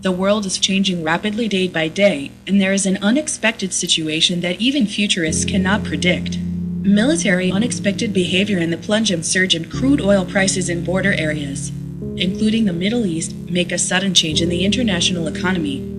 The world is changing rapidly day by day, and there is an unexpected situation that even futurists cannot predict. Military unexpected behavior and the plunge and surge in crude oil prices in border areas, including the Middle East, make a sudden change in the international economy.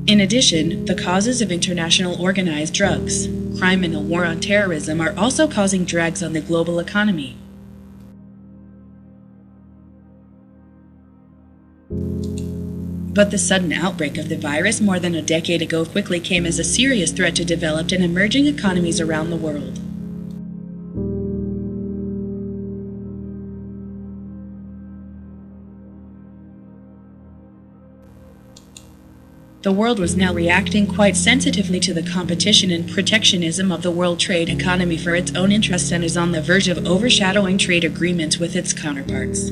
In addition, the causes of international organized drugs, crime, and the war on terrorism are also causing drags on the global economy. But the sudden outbreak of the virus more than a decade ago quickly came as a serious threat to developed and emerging economies around the world. The world was now reacting quite sensitively to the competition and protectionism of the world trade economy for its own interests and is on the verge of overshadowing trade agreements with its counterparts.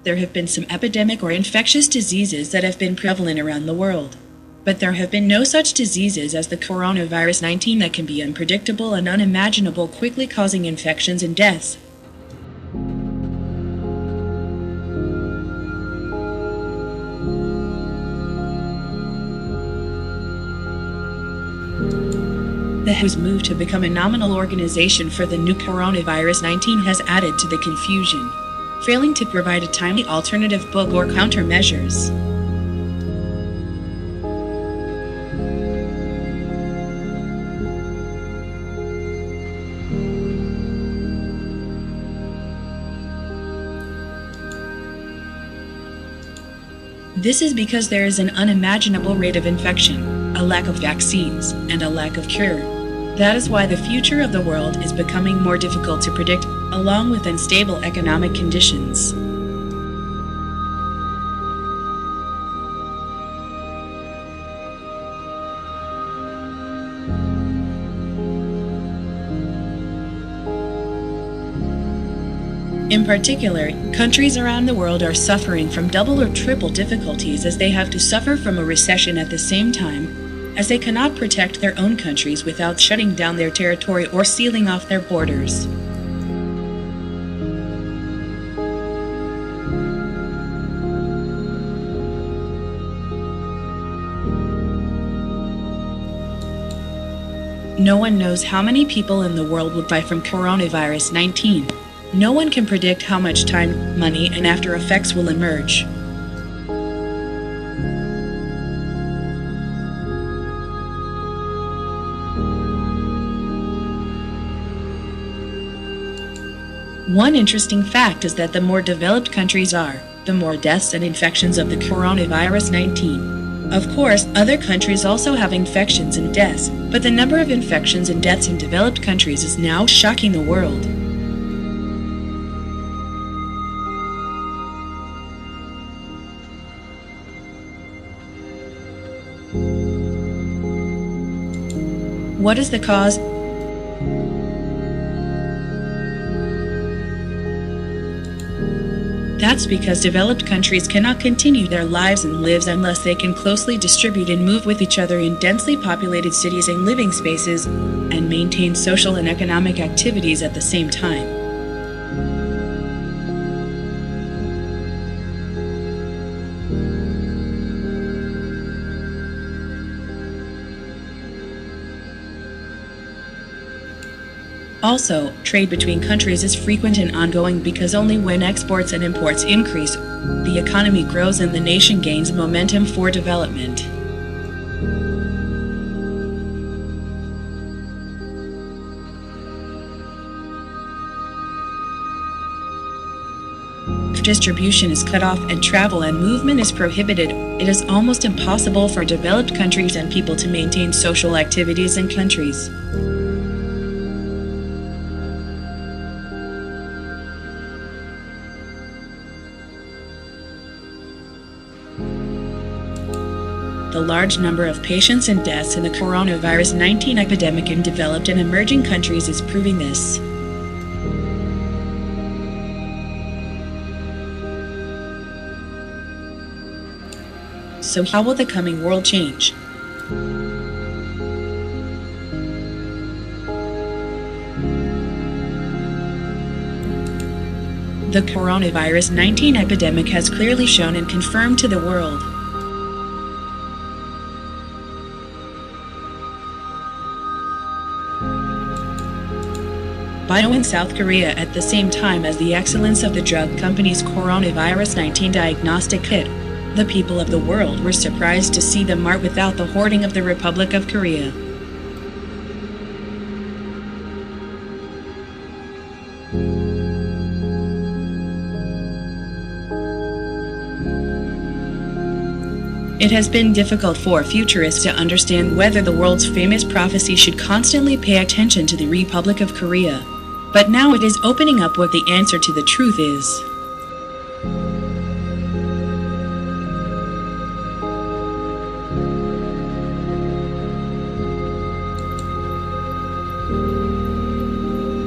There have been some epidemic or infectious diseases that have been prevalent around the world. But there have been no such diseases as the coronavirus 19 that can be unpredictable and unimaginable, quickly causing infections and deaths. The WHO's move to become a nominal organization for the new coronavirus 19 has added to the confusion, failing to provide a timely alternative book or countermeasures. This is because there is an unimaginable rate of infection, a lack of vaccines, and a lack of cure. That is why the future of the world is becoming more difficult to predict, along with unstable economic conditions. In particular, countries around the world are suffering from double or triple difficulties as they have to suffer from a recession at the same time, as they cannot protect their own countries without shutting down their territory or sealing off their borders. No one knows how many people in the world will die from coronavirus 19. No one can predict how much time, money, and after effects will emerge. One interesting fact is that the more developed countries are, the more deaths and infections of the coronavirus 19. Of course, other countries also have infections and deaths, but the number of infections and deaths in developed countries is now shocking the world. What is the cause? That's because developed countries cannot continue their lives and lives unless they can closely distribute and move with each other in densely populated cities and living spaces, and maintain social and economic activities at the same time. Also, trade between countries is frequent and ongoing because only when exports and imports increase, the economy grows and the nation gains momentum for development. If distribution is cut off and travel and movement is prohibited, it is almost impossible for developed countries and people to maintain social activities in countries. The large number of patients and deaths in the coronavirus 19 epidemic in developed and emerging countries is proving this. So how will the coming world change? The coronavirus 19 epidemic has clearly shown and confirmed to the world bio in South Korea at the same time as the excellence of the drug company's coronavirus 19 diagnostic kit. The people of the world were surprised to see the mart without the hoarding of the Republic of Korea. It has been difficult for futurists to understand whether the world's famous prophecy should constantly pay attention to the Republic of Korea. But now it is opening up what the answer to the truth is.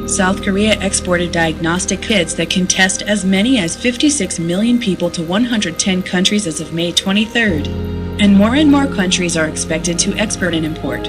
South Korea exported diagnostic kits that can test as many as 56 million people to 110 countries as of May 23rd. And more countries are expected to export and import.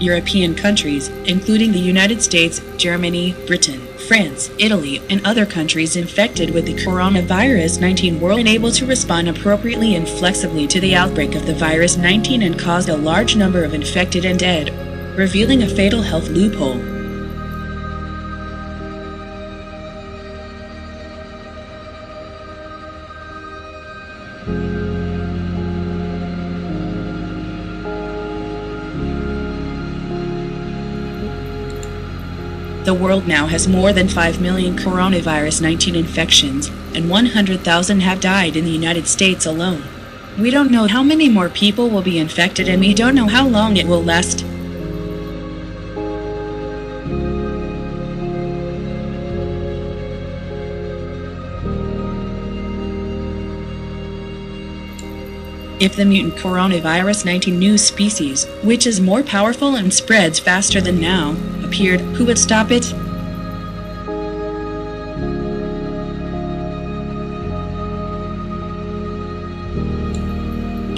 European countries, including the United States, Germany, Britain, France, Italy, and other countries infected with the coronavirus 19 were unable to respond appropriately and flexibly to the outbreak of the virus 19 and caused a large number of infected and dead, revealing a fatal health loophole. The world now has more than 5 million coronavirus 19 infections, and 100,000 have died in the United States alone. We don't know how many more people will be infected, and we don't know how long it will last. If the mutant coronavirus 19 new species, which is more powerful and spreads faster than now, appeared, who would stop it?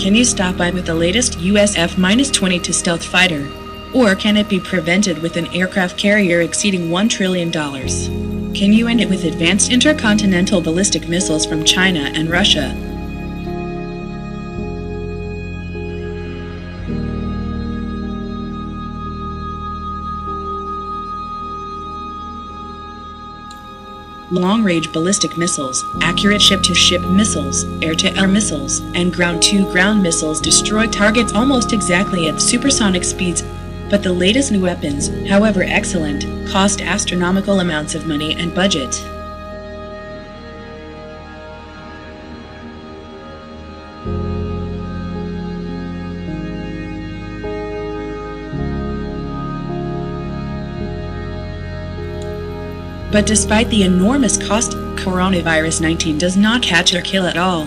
Can you stop it with the latest US F-22 stealth fighter? Or can it be prevented with an aircraft carrier exceeding $1 trillion? Can you end it with advanced intercontinental ballistic missiles from China and Russia? Long-range ballistic missiles, accurate ship-to-ship missiles, air-to-air missiles, and ground-to-ground missiles destroy targets almost exactly at supersonic speeds. But the latest new weapons, however excellent, cost astronomical amounts of money and budget. But despite the enormous cost, coronavirus 19 does not catch or kill at all.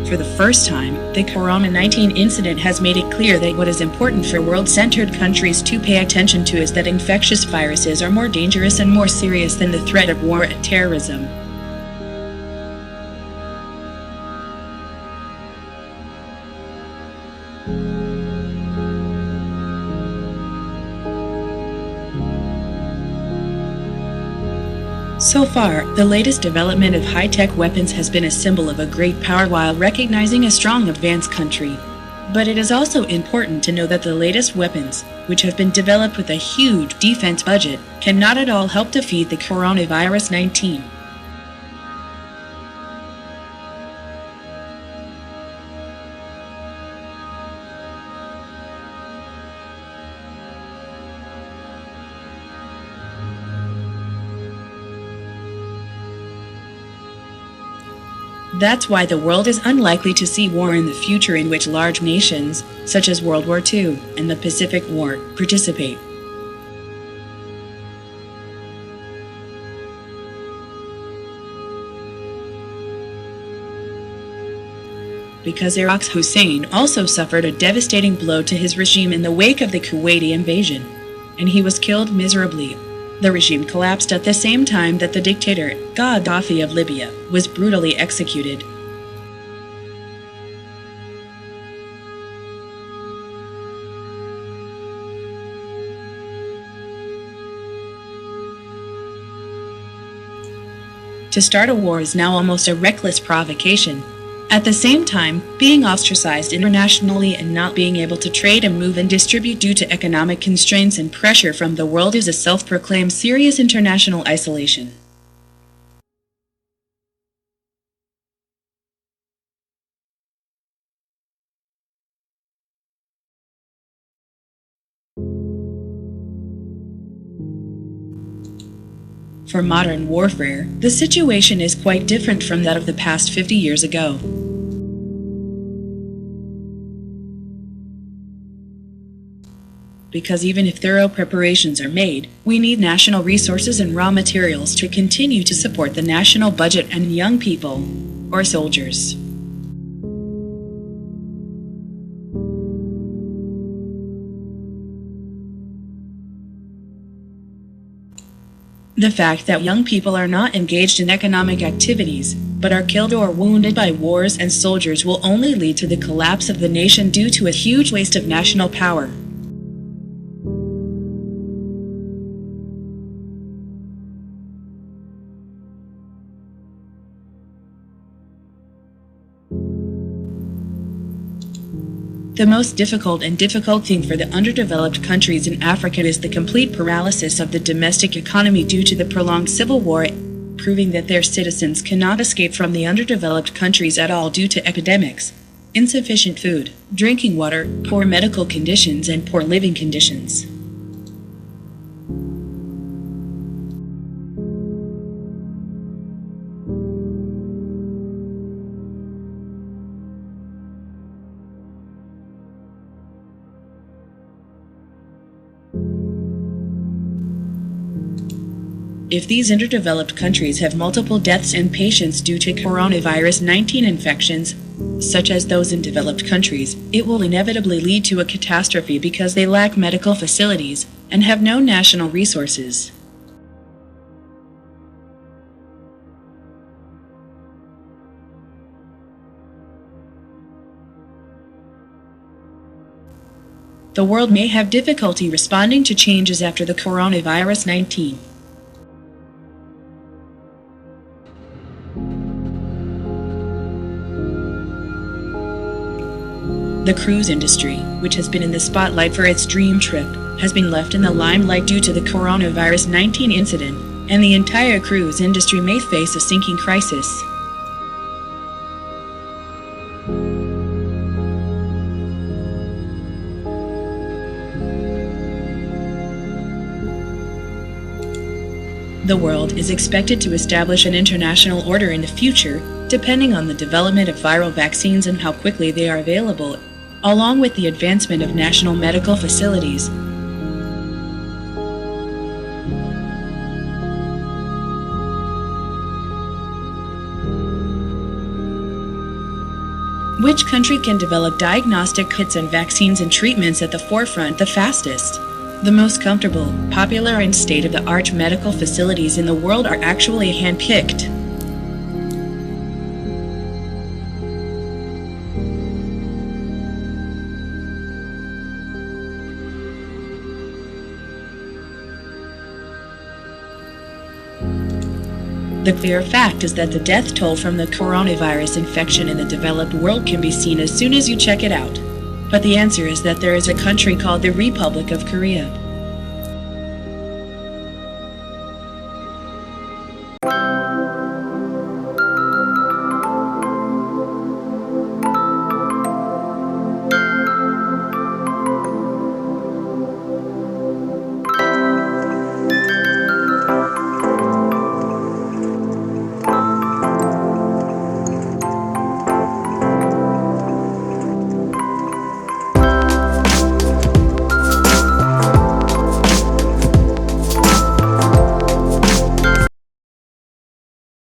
For the first time, the Corona-19 incident has made it clear that what is important for world-centered countries to pay attention to is that infectious viruses are more dangerous and more serious than the threat of war and terrorism. So far, the latest development of high-tech weapons has been a symbol of a great power while recognizing a strong advanced country. But it is also important to know that the latest weapons, which have been developed with a huge defense budget, cannot at all help defeat the coronavirus 19. That's why the world is unlikely to see war in the future in which large nations, such as World War II and the Pacific War, participate. Because Iraq's Hussein also suffered a devastating blow to his regime in the wake of the Kuwaiti invasion, and he was killed miserably. The regime collapsed at the same time that the dictator, Gaddafi of Libya, was brutally executed. To start a war is now almost a reckless provocation. At the same time, being ostracized internationally and not being able to trade and move and distribute due to economic constraints and pressure from the world is a self-proclaimed serious international isolation. For modern warfare, the situation is quite different from that of the past 50 years ago. Because even if thorough preparations are made, we need national resources and raw materials to continue to support the national budget and young people, or soldiers. The fact that young people are not engaged in economic activities, but are killed or wounded by wars and soldiers will only lead to the collapse of the nation due to a huge waste of national power. The most difficult thing for the underdeveloped countries in Africa is the complete paralysis of the domestic economy due to the prolonged civil war, proving that their citizens cannot escape from the underdeveloped countries at all due to epidemics, insufficient food, drinking water, poor medical conditions, and poor living conditions. If these underdeveloped countries have multiple deaths and patients due to coronavirus 19 infections, such as those in developed countries, it will inevitably lead to a catastrophe because they lack medical facilities and have no national resources. The world may have difficulty responding to changes after the coronavirus 19. The cruise industry, which has been in the spotlight for its dream trip, has been left in the limelight due to the coronavirus 19 incident, and the entire cruise industry may face a sinking crisis. The world is expected to establish an international order in the future, depending on the development of viral vaccines and how quickly they are available, along with the advancement of national medical facilities. Which country can develop diagnostic kits and vaccines and treatments at the forefront the fastest? The most comfortable, popular, and state-of-the-art medical facilities in the world are actually hand-picked. The clear fact is that the death toll from the coronavirus infection in the developed world can be seen as soon as you check it out. But the answer is that there is a country called the Republic of Korea.